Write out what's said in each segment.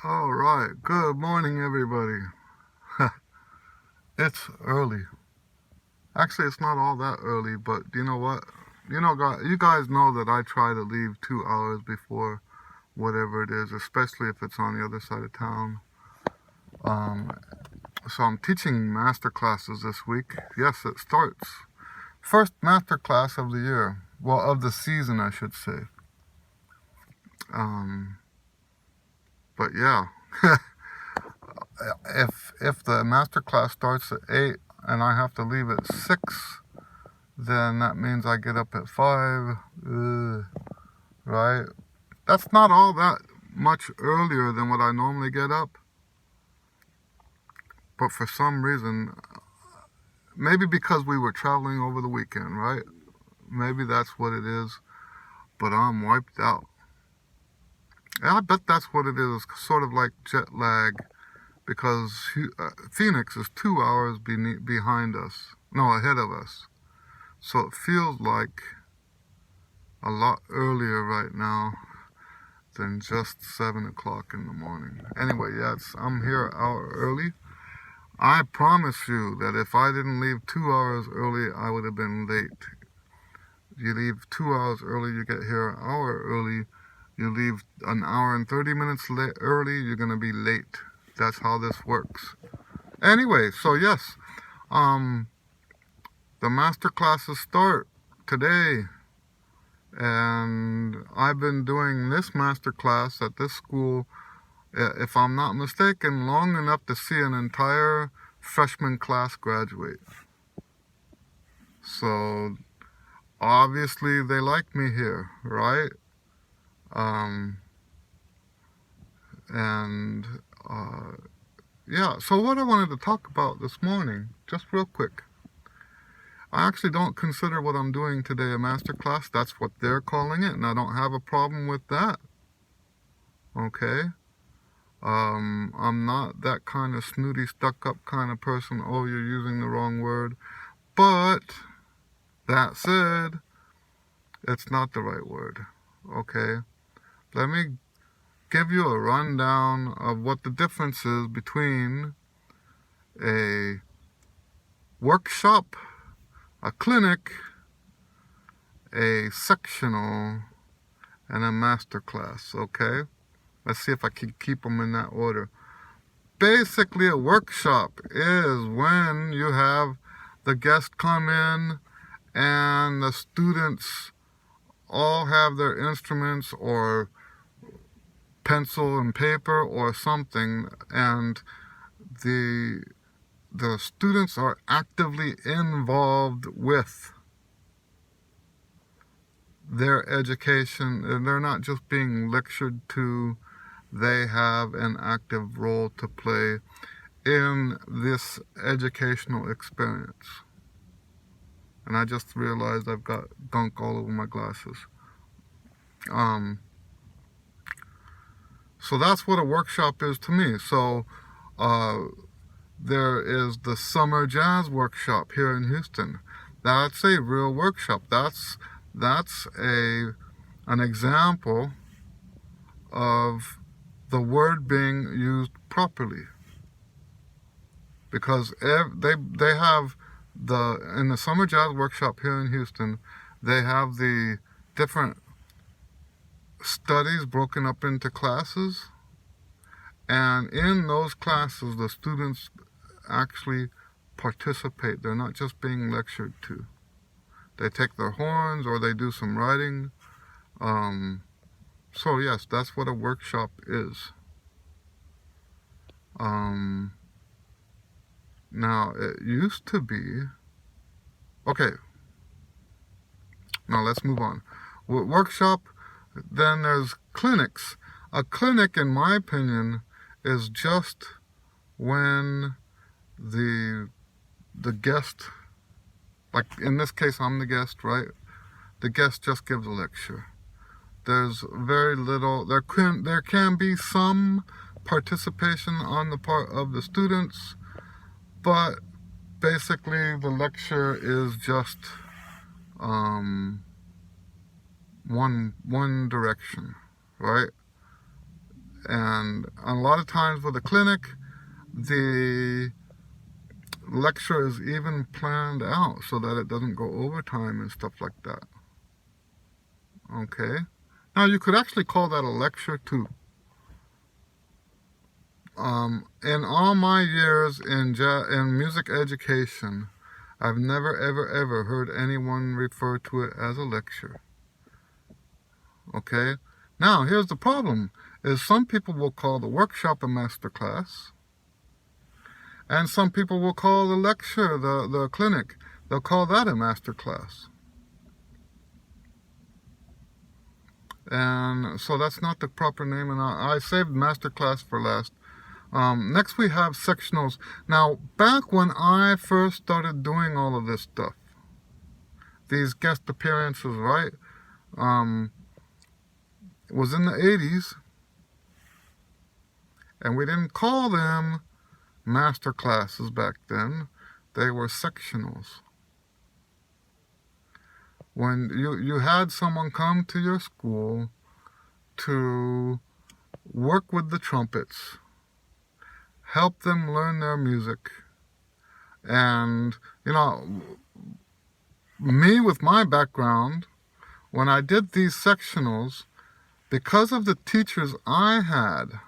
All right. Good morning, everybody. It's early. Actually, it's not all that early, but you know what? You guys know that I try to leave 2 hours before whatever it is, especially if it's on the other side of town. Um, so I'm teaching master classes this week. Yes, it starts. First master class of the year. Well, of the season, I should say. Um, but yeah. if the master class starts at 8 and I have to leave at 6, then that means I get up at 5. Right? That's not all that much earlier than what I normally get up. But for some reason, maybe because we were traveling over the weekend, right? Maybe that's what it is. But I'm wiped out. And I bet that's what it is. Sort of like jet lag. Because Phoenix is 2 hours behind us. No, ahead of us. So it feels like a lot earlier right now than just 7 o'clock in the morning. Anyway, yes, I'm here an hour early. I promise you that if I didn't leave 2 hours early, I would have been late. You leave 2 hours early, you get here an hour early. You leave an hour and 30 minutes early, you're going to be late. That's how this works. Anyway, so yes, the master classes start today. And I've been doing this master class at this school, if I'm not mistaken, long enough to see an entire freshman class graduate. So obviously they like me here, right? And yeah, so what I wanted to talk about this morning, just real quick. I actually don't consider what I'm doing today a master class. That's what they're calling it, and I don't have a problem with that. Okay? I'm not that kind of snooty, stuck-up kind of person. Oh, you're using the wrong word. But that said, it's not the right word. Okay? Let me give you a rundown of what the difference is between a workshop, a clinic, a sectional, and a master class. Okay? Let's see if I can keep them in that order. Basically, a workshop is when you have the guests come in and the students all have their instruments or pencil and paper or something, and the students are actively involved with their education, and they're not just being lectured to. They have an active role to play in this educational experience. And I just realized I've got gunk all over my glasses. So that's what a workshop is to me. So there is the Summer Jazz Workshop here in Houston. That's a real workshop. That's an example of the word being used properly, because they have in the Summer Jazz Workshop here in Houston, they have the different studies broken up into classes, and in those classes the students actually participate. They're not just being lectured to. They take their horns or they do some writing. So yes, that's what a workshop is. Now, it used to be... Okay. Now, let's move on. Workshop, then there's clinics. A clinic, in my opinion, is just when the guest, like in this case, I'm the guest, right? The guest just gives a lecture. There's very little, there can be some participation on the part of the students, but basically the lecture is just one direction, right? And a lot of times with a clinic, the lecture is even planned out so that it doesn't go overtime and stuff like that. Okay? Now, you could actually call that a lecture too. In all my years in music education, I've never, ever heard anyone refer to it as a lecture. Okay? Now, here's the problem, is some people will call the workshop a master class, and some people will call the lecture, the clinic, they'll call that a master class. And so that's not the proper name, and I saved master class for last. Next we have sectionals. Now, back when I first started doing all of this stuff, these guest appearances, right, it was in the 80s, and we didn't call them master classes back then. They were sectionals. When you had someone come to your school to work with the trumpets, help them learn their music. And, you know, me with my background, when I did these sectionals, because of the teachers I had,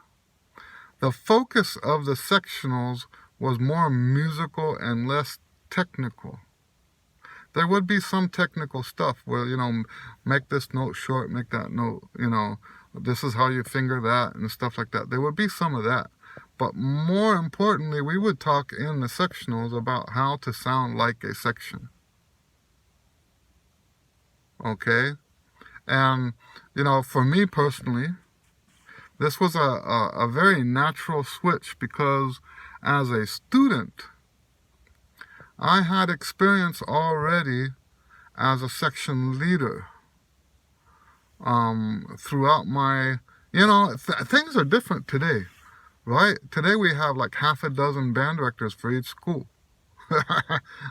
the focus of the sectionals was more musical and less technical. There would be some technical stuff where, you know, make this note short, make that note, you know, this is how you finger that and stuff like that. There would be some of that. But more importantly, we would talk in the sectionals about how to sound like a section. Okay? And, you know, for me personally, this was a very natural switch because as a student, I had experience already as a section leader throughout my, you know, things are different today, right? Today we have like half a dozen band directors for each school.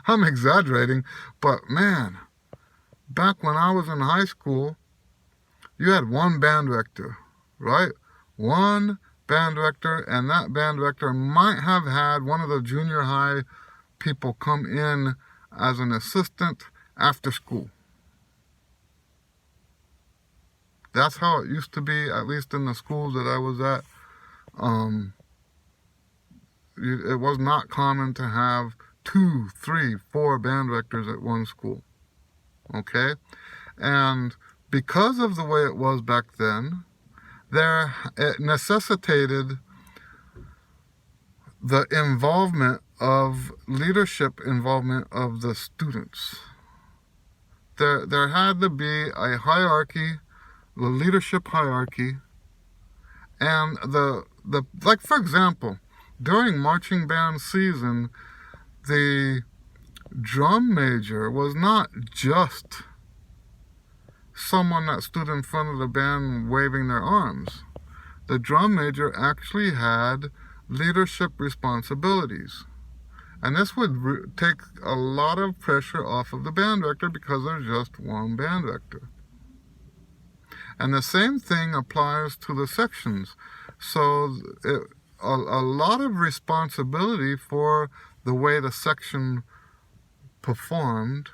I'm exaggerating, but man, back when I was in high school, you had one band director, right? One band director, and that band director might have had one of the junior high people come in as an assistant after school. That's how it used to be, at least in the schools that I was at. It was not common to have 2, 3, 4 band directors at one school. Okay? And because of the way it was back then, it necessitated the leadership involvement of the students. There had to be a hierarchy, the leadership hierarchy, and like for example, during marching band season, the drum major was not just someone that stood in front of the band waving their arms. The drum major actually had leadership responsibilities. And this would take a lot of pressure off of the band director because there's just one band director. And the same thing applies to the sections. So a lot of responsibility for the way the section performed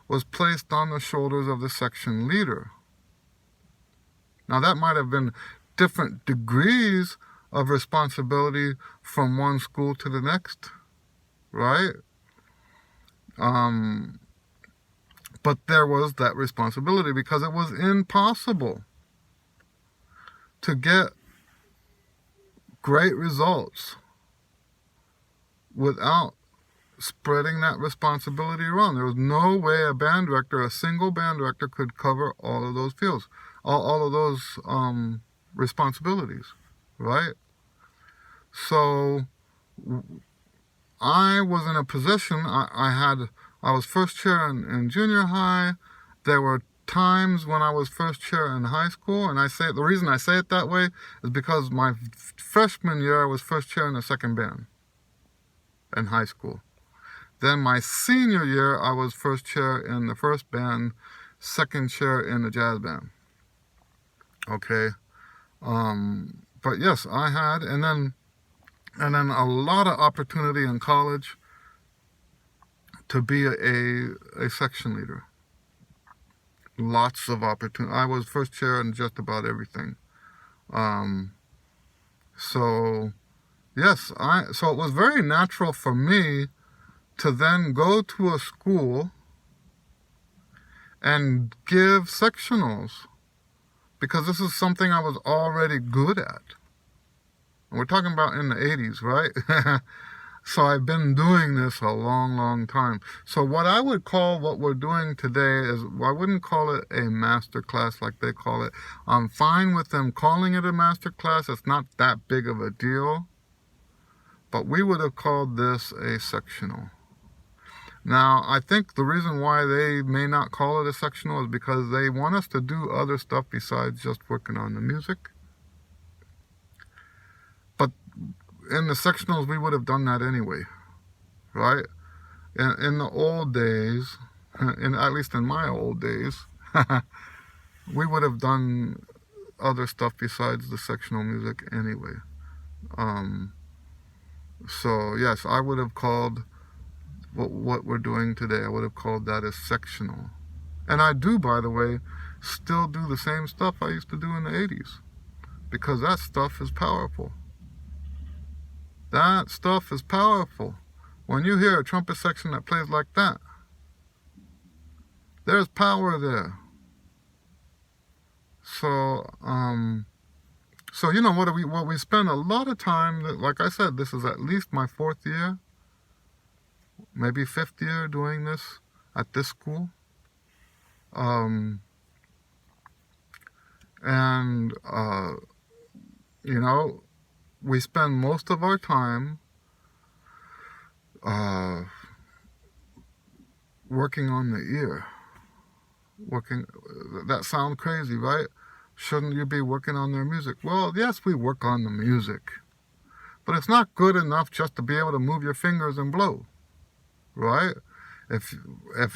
was placed on the shoulders of the section leader. Now that might have been different degrees of responsibility from one school to the next, right? But there was that responsibility because it was impossible to get great results without spreading that responsibility around. There was no way a single band director could cover all of those fields, all of those responsibilities, right? So I was in a position, I was first chair in junior high. There were times when I was first chair in high school, and the reason I say it that way is because my freshman year I was first chair in the second band in high school. Then my senior year, I was first chair in the first band, second chair in the jazz band. Okay. But yes, I had, and then a lot of opportunity in college to be a section leader. Lots of opportunity. I was first chair in just about everything. So yes, so it was very natural for me to then go to a school and give sectionals, because this is something I was already good at. We're talking about in the 80s, right? So I've been doing this a long, long time. So what I would call what we're doing today is, I wouldn't call it a master class like they call it. I'm fine with them calling it a master class. It's not that big of a deal. But we would have called this a sectional. Now, I think the reason why they may not call it a sectional is because they want us to do other stuff besides just working on the music. But in the sectionals, we would have done that anyway, right? In the old days, at least in my old days, we would have done other stuff besides the sectional music anyway. So yes, I would have called what we're doing today, I would have called that a sectional. And I do, by the way, still do the same stuff I used to do in the 80s, because that stuff is powerful. That stuff is powerful. When you hear a trumpet section that plays like that, there's power there. So, you know, what we spend a lot of time, like I said, this is at least my 4th year, maybe 5th year doing this at this school. You know, we spend most of our time working on the ear. That sounds crazy, right? Shouldn't you be working on their music? Well, yes, we work on the music. But it's not good enough just to be able to move your fingers and blow, right? If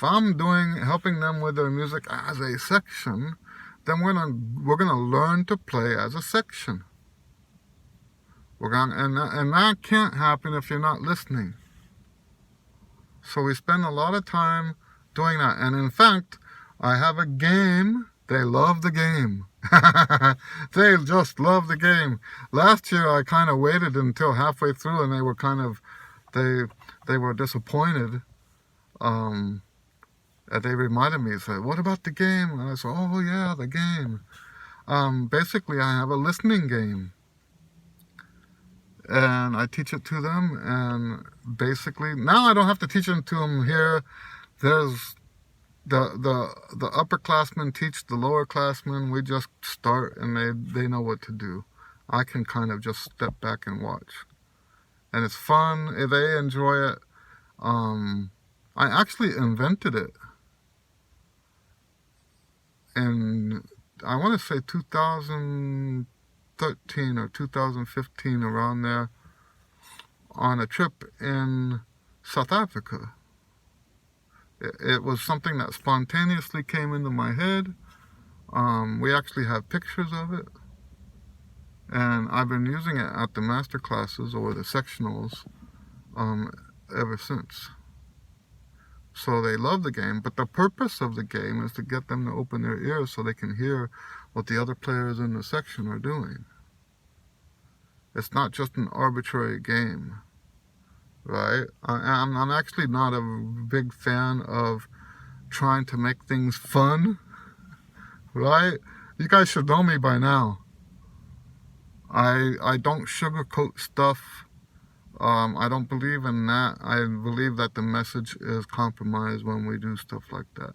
I'm helping them with their music as a section, then we're gonna learn to play as a section. And that can't happen if you're not listening. So we spend a lot of time doing that. And in fact, I have a game. They love the game. They just love the game. Last year, I kind of waited until halfway through, and they were they were disappointed. And they reminded me, said, "What about the game?" And I said, "Oh yeah, the game." Basically, I have a listening game, and I teach it to them. And basically, now I don't have to teach it to them here. There's the upperclassmen teach the lowerclassmen. We just start, and they know what to do. I can kind of just step back and watch, and it's fun. They enjoy it. I actually invented it in, I want to say 2013 or 2015, around there, on a trip in South Africa. It was something that spontaneously came into my head. We actually have pictures of it. And I've been using it at the master classes or the sectionals ever since. So they love the game, but the purpose of the game is to get them to open their ears so they can hear what the other players in the section are doing. It's not just an arbitrary game, right? I'm actually not a big fan of trying to make things fun, right? You guys should know me by now. I don't sugarcoat stuff. I don't believe in that. I believe that the message is compromised when we do stuff like that.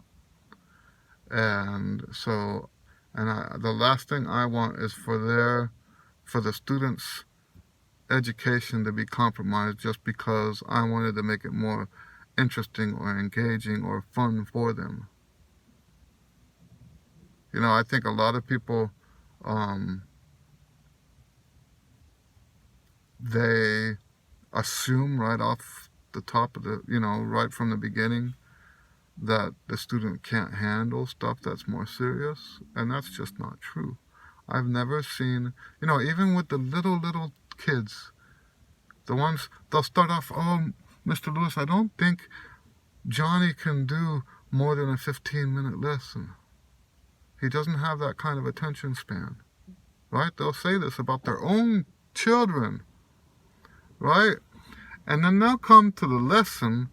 And so, the last thing I want is for the students' education to be compromised just because I wanted to make it more interesting or engaging or fun for them. You know, I think a lot of people, they assume right off the top of right from the beginning, that the student can't handle stuff that's more serious, and that's just not true. I've never seen, even with the little kids, the ones, they'll start off, oh, Mr. Lewis, I don't think Johnny can do more than a 15-minute lesson. He doesn't have that kind of attention span, right? They'll say this about their own children, right? And then they'll come to the lesson,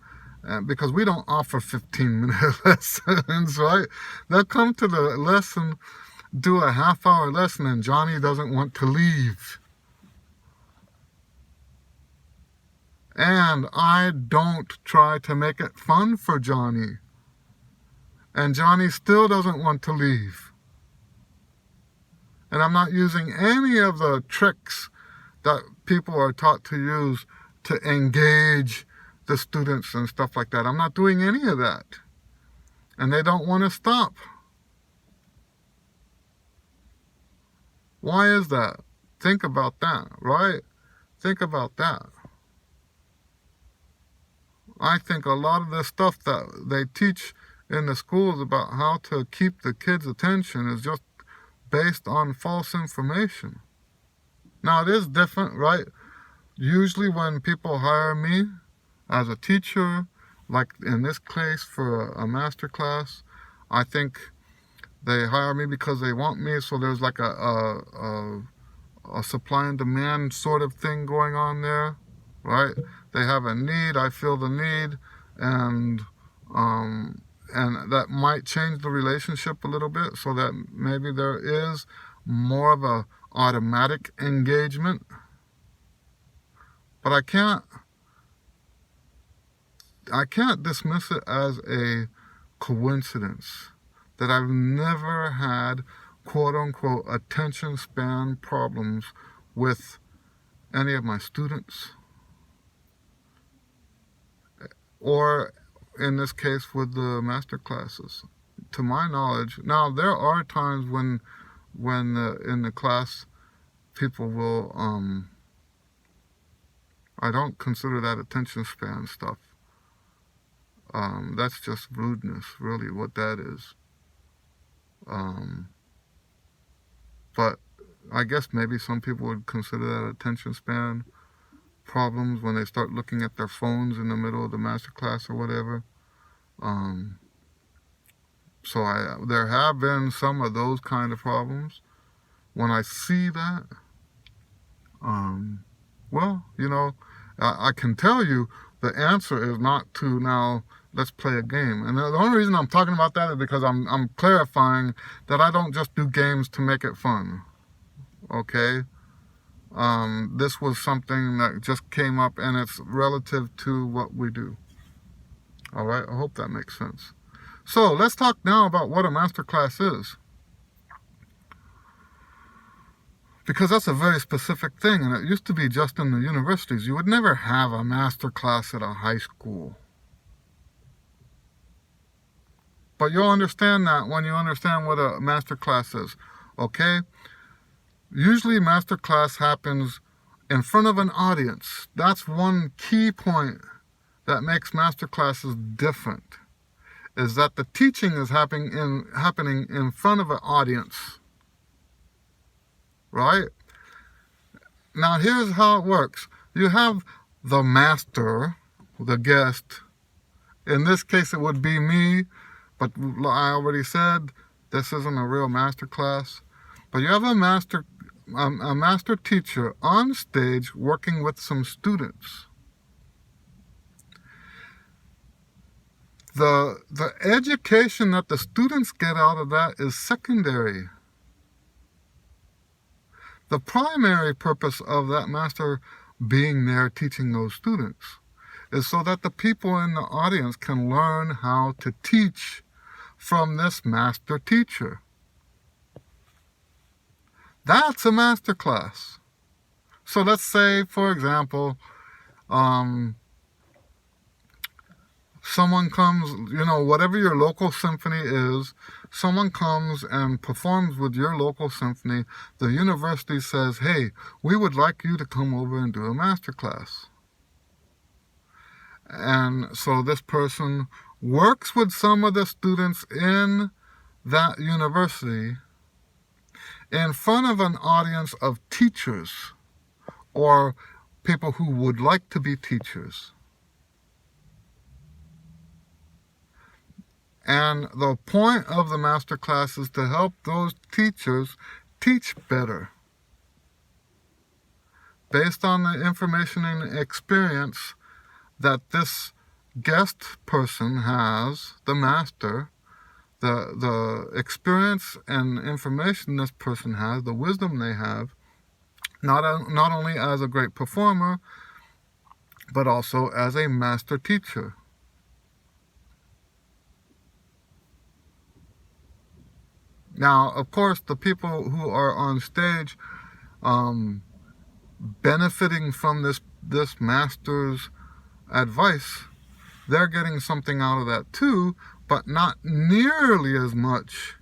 because we don't offer 15-minute lessons, right? They'll come to the lesson, do a half-hour lesson, and Johnny doesn't want to leave. And I don't try to make it fun for Johnny. And Johnny still doesn't want to leave. And I'm not using any of the tricks that people are taught to use to engage the students and stuff like that. I'm not doing any of that. And they don't want to stop. Why is that? Think about that, right? Think about that. I think a lot of the stuff that they teach in the schools about how to keep the kids' attention is just based on false information. Now, it is different, right? Usually when people hire me as a teacher, like in this case for a master class, I think they hire me because they want me, so there's like a supply and demand sort of thing going on there, right? They have a need, I feel the need, and that might change the relationship a little bit, so that maybe there is more of a automatic engagement. But I can't dismiss it as a coincidence that I've never had quote-unquote attention span problems with any of my students, or in this case with the master classes. To my knowledge, now there are times when in the class people will, I don't consider that attention span stuff. That's just rudeness, really, what that is. But I guess maybe some people would consider that attention span problems when they start looking at their phones in the middle of the master class or whatever. So there have been some of those kind of problems. When I see that, well, I can tell you the answer is not to now let's play a game. And the only reason I'm talking about that is because I'm clarifying that I don't just do games to make it fun. Okay? This was something that just came up, and it's relative to what we do. All right? I hope that makes sense. So let's talk now about what a master class is. Because that's a very specific thing, and it used to be just in the universities. You would never have a master class at a high school. But you'll understand that when you understand what a master class is, okay? Usually master class happens in front of an audience. That's one key point that makes master classes different, is that the teaching is happening in front of an audience. Right? Now here's how it works. You have the master, the guest. In this case it would be me, but I already said this isn't a real master class. But you have a master teacher on stage working with some students. The education that the students get out of that is secondary. The primary purpose of that master being there teaching those students is so that the people in the audience can learn how to teach from this master teacher. That's a master class. So let's say, for example, someone comes, whatever your local symphony is, someone comes and performs with your local symphony. The university says, hey, we would like you to come over and do a master class. And so this person works with some of the students in that university, in front of an audience of teachers or people who would like to be teachers. And the point of the master class is to help those teachers teach better, based on the information and experience that this guest person has, the master, the experience and information this person has, the wisdom they have, not only as a great performer, but also as a master teacher. Now, of course, the people who are on stage benefiting from this master's advice, they're getting something out of that too, but not nearly as much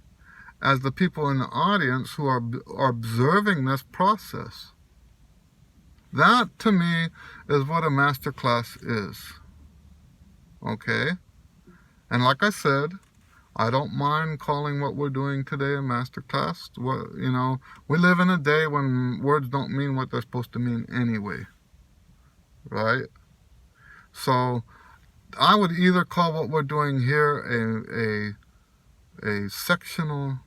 as the people in the audience who are observing this process. That, to me, is what a master class is. Okay? And like I said, I don't mind calling what we're doing today a master class. We live in a day when words don't mean what they're supposed to mean anyway. Right? So I would either call what we're doing here a sectional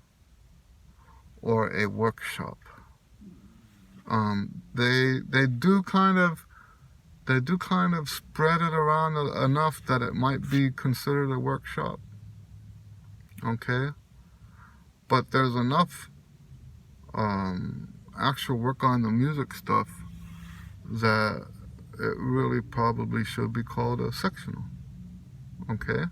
or a workshop. They do kind of spread it around enough that it might be considered a workshop. Okay, but there's enough actual work on the music stuff that it really probably should be called a sectional. Okay,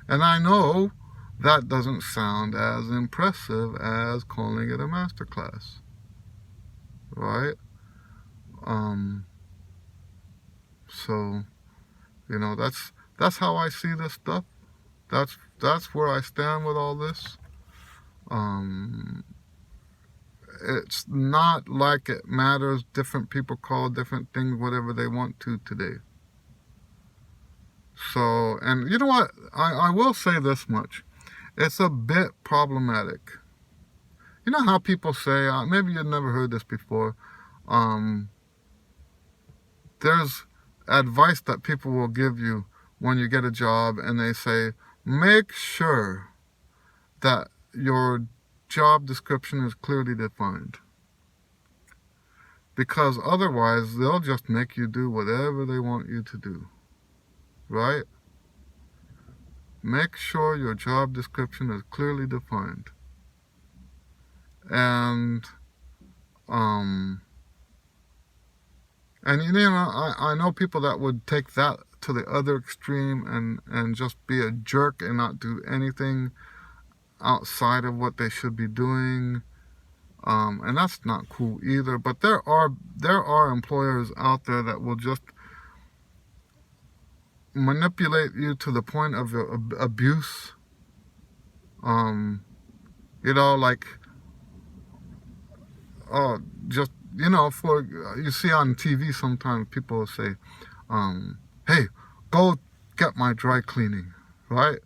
and I know that doesn't sound as impressive as calling it a masterclass, right? So, that's how I see this stuff. That's where I stand with all this. It's not like it matters. Different people call different things whatever they want to today. So, and you know what? I will say this much. It's a bit problematic. You know how people say, maybe you've never heard this before, there's advice that people will give you when you get a job, and they say, make sure that your job description is clearly defined. Because otherwise, they'll just make you do whatever they want you to do. Right? Make sure your job description is clearly defined. And I know people that would take that to the other extreme and just be a jerk and not do anything outside of what they should be doing. And that's not cool either. But there are employers out there that will just manipulate you to the point of abuse. You see on TV sometimes people will say, hey, go get my dry cleaning, right?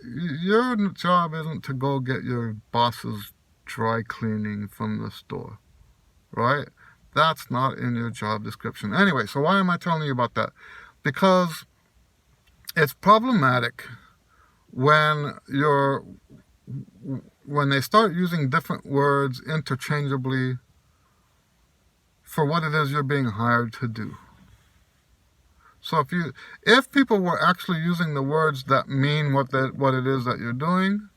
Your job isn't to go get your boss's dry cleaning from the store, right? That's not in your job description. Anyway, so why am I telling you about that? Because it's problematic when they start using different words interchangeably for what it is you're being hired to do. So if people were actually using the words that mean what it is that you're doing,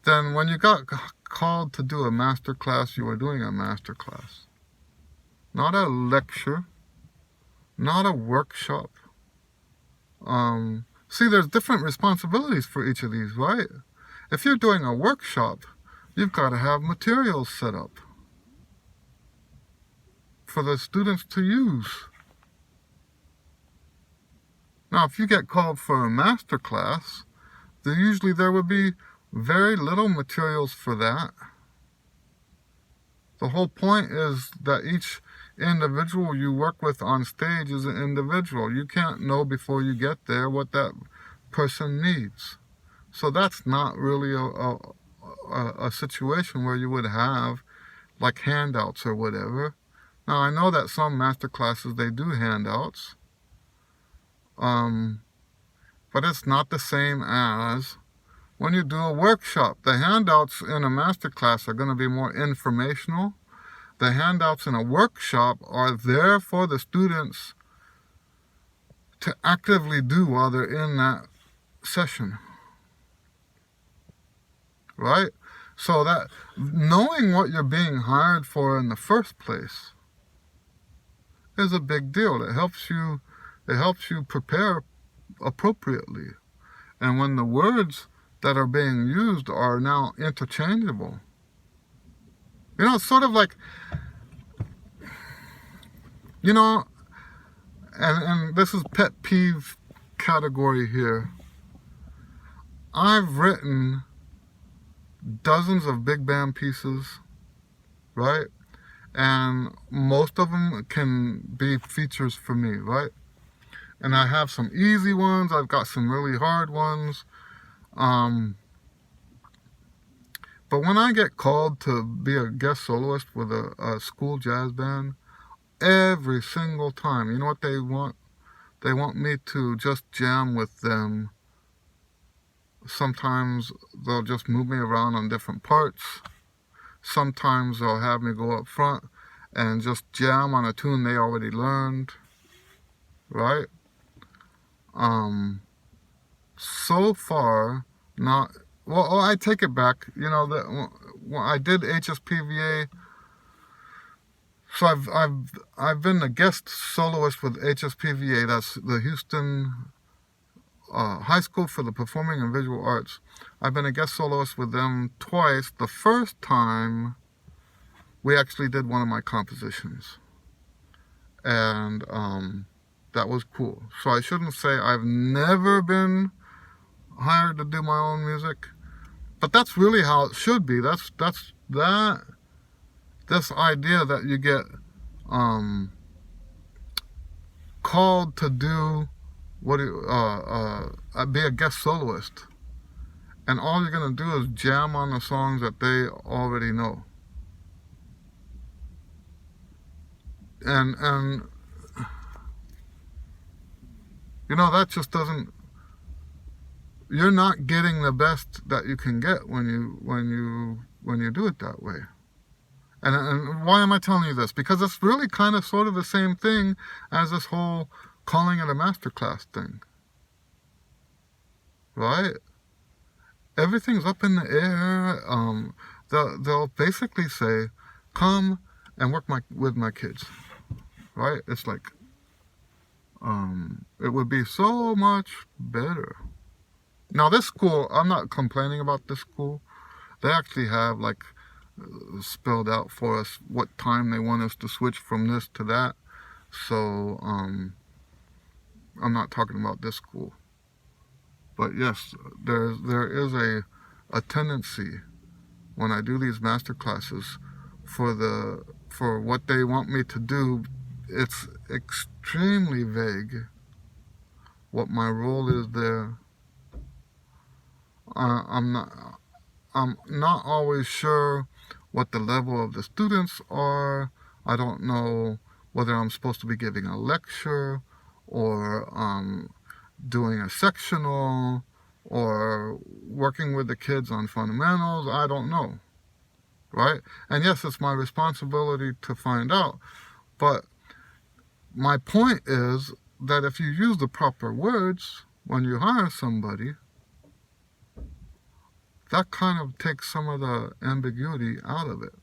then when you got called to do a master class, you were doing a master class. Not a lecture, not a workshop. See, there's different responsibilities for each of these, right? If you're doing a workshop, you've got to have materials set up for the students to use. Now, if you get called for a master class, then usually there would be very little materials for that. The whole point is that each individual you work with on stage is an individual. You can't know before you get there what that person needs. So that's not really a situation where you would have like handouts or whatever. Now I know that some master classes they do handouts, but it's not the same as when you do a workshop. The handouts in a master class are going to be more informational. The handouts in a workshop are there for the students to actively do while they're in that session, right? So that knowing what you're being hired for in the first place is a big deal. It helps you prepare appropriately. And when the words that are being used are now interchangeable, it's sort of like, and this is pet peeve category here. I've written dozens of big band pieces, right? And most of them can be features for me, right? And I have some easy ones. I've got some really hard ones. But when I get called to be a guest soloist with a school jazz band, every single time, you know what they want? They want me to just jam with them. Sometimes they'll just move me around on different parts. Sometimes they'll have me go up front and just jam on a tune they already learned, right? So far, not... Well, I take it back. I did HSPVA. So I've been a guest soloist with HSPVA. That's the Houston High School for the Performing and Visual Arts. I've been a guest soloist with them twice. The first time, we actually did one of my compositions. And that was cool. So I shouldn't say I've never been hired to do my own music. But that's really how it should be. This idea that you get called to do be a guest soloist, and all you're gonna do is jam on the songs that they already know, and that just doesn't. You're not getting the best that you can get when you do it that way. And why am I telling you this? Because it's really kind of sort of the same thing as this whole calling it a masterclass thing, right? Everything's up in the air. They'll basically say, "Come and work with my kids," right? It's like, it would be so much better. Now this school, I'm not complaining about this school. They actually have spelled out for us what time they want us to switch from this to that. So I'm not talking about this school. But yes, there is a tendency when I do these master classes for what they want me to do. It's extremely vague what my role is there. I'm not always sure what the level of the students are. I don't know whether I'm supposed to be giving a lecture or doing a sectional or working with the kids on fundamentals. I don't know, right? And yes, it's my responsibility to find out. But my point is that if you use the proper words when you hire somebody, that kind of takes some of the ambiguity out of it,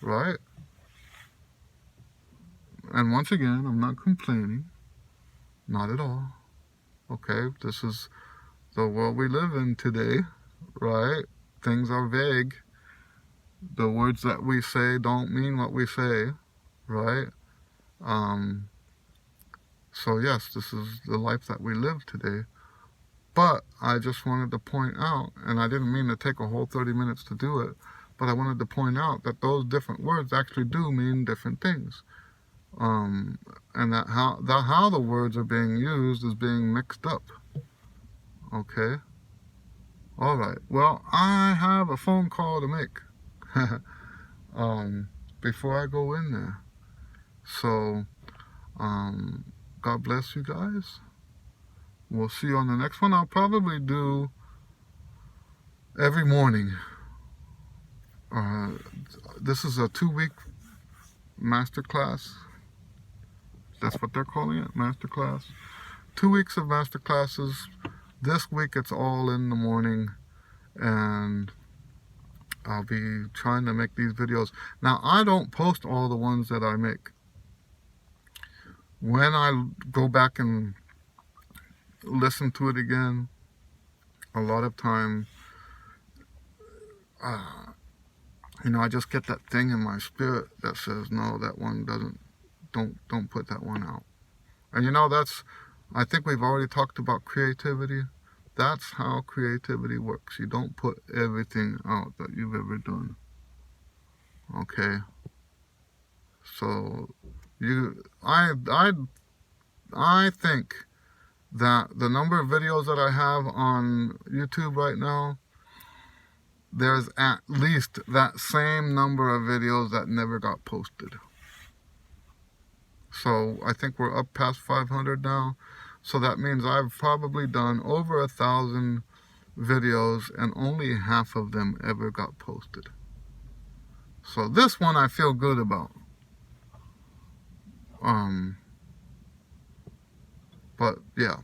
right? And once again, I'm not complaining, not at all. Okay, this is the world we live in today, right? Things are vague. The words that we say don't mean what we say, right? So yes, this is the life that we live today. But I just wanted to point out, and I didn't mean to take a whole 30 minutes to do it, but I wanted to point out that those different words actually do mean different things. And that how the words are being used is being mixed up. Okay? Alright, well, I have a phone call to make before I go in there. So, God bless you guys. We'll see you on the next one. I'll probably do every morning. This is a 2-week masterclass. That's what they're calling it, masterclass. 2 weeks of master classes. This week it's all in the morning, and I'll be trying to make these videos. Now, I don't post all the ones that I make. When I go back and listen to it again, a lot of time, I just get that thing in my spirit that says, no, that one don't put that one out. And I think we've already talked about creativity. That's how creativity works. You don't put everything out that you've ever done. Okay? So, I think that the number of videos that I have on YouTube right now, there's at least that same number of videos that never got posted. So I think we're up past 500 now. So that means I've probably done over 1,000 videos and only half of them ever got posted. So this one I feel good about. But yeah,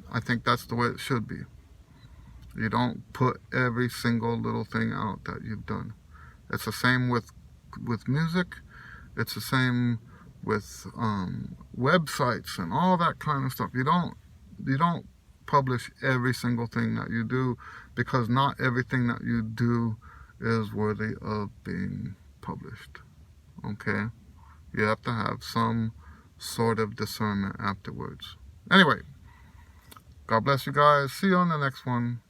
I think that's the way it should be. You don't put every single little thing out that you've done. It's the same with music. It's the same with websites and all that kind of stuff. You don't publish every single thing that you do, because not everything that you do is worthy of being published. Okay? You have to have some sort of discernment afterwards. Anyway, God bless you guys. See you on the next one.